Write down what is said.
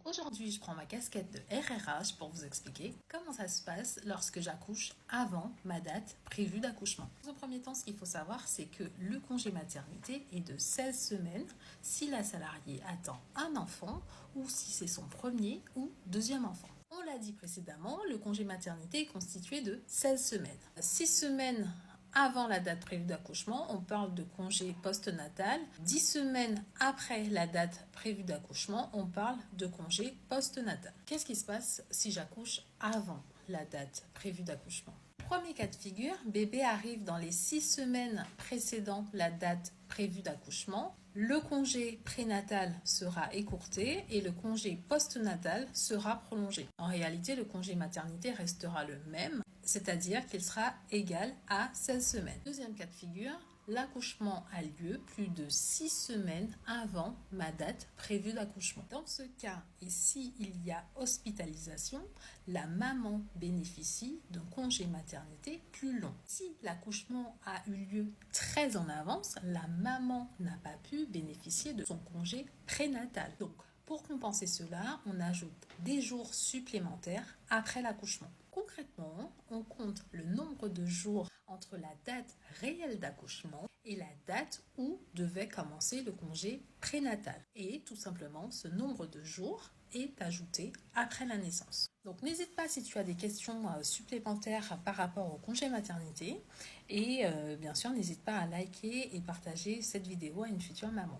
Aujourd'hui, je prends ma casquette de RRH pour vous expliquer comment ça se passe lorsque j'accouche avant ma date prévue d'accouchement. Dans un premier temps, ce qu'il faut savoir, c'est que le congé maternité est de 16 semaines si la salariée attend un enfant ou si c'est son premier ou deuxième enfant. On l'a dit précédemment, le congé maternité est constitué de 16 semaines. 6 semaines avant la date prévue d'accouchement, on parle de congé postnatal. 10 semaines après la date prévue d'accouchement, on parle de congé postnatal. Qu'est-ce qui se passe si j'accouche avant la date prévue d'accouchement? Premier cas de figure, bébé arrive dans les 6 semaines précédant la date prévue d'accouchement. Le congé prénatal sera écourté et le congé postnatal sera prolongé. En réalité, le congé maternité restera le même, c'est-à-dire qu'il sera égal à 16 semaines. Deuxième cas de figure, l'accouchement a lieu plus de 6 semaines avant ma date prévue d'accouchement. Dans ce cas, et s'il y a hospitalisation, la maman bénéficie d'un congé maternité plus long. Si l'accouchement a eu lieu très en avance, la maman n'a pas pu bénéficier de son congé prénatal. Donc, pour compenser cela, on ajoute des jours supplémentaires après l'accouchement. Concrètement, on compte le nombre de jours entre la date réelle d'accouchement et la date où devait commencer le congé prénatal. Et tout simplement, ce nombre de jours est ajouté après la naissance. Donc n'hésite pas si tu as des questions supplémentaires par rapport au congé maternité. Et bien sûr, n'hésite pas à liker et partager cette vidéo à une future maman.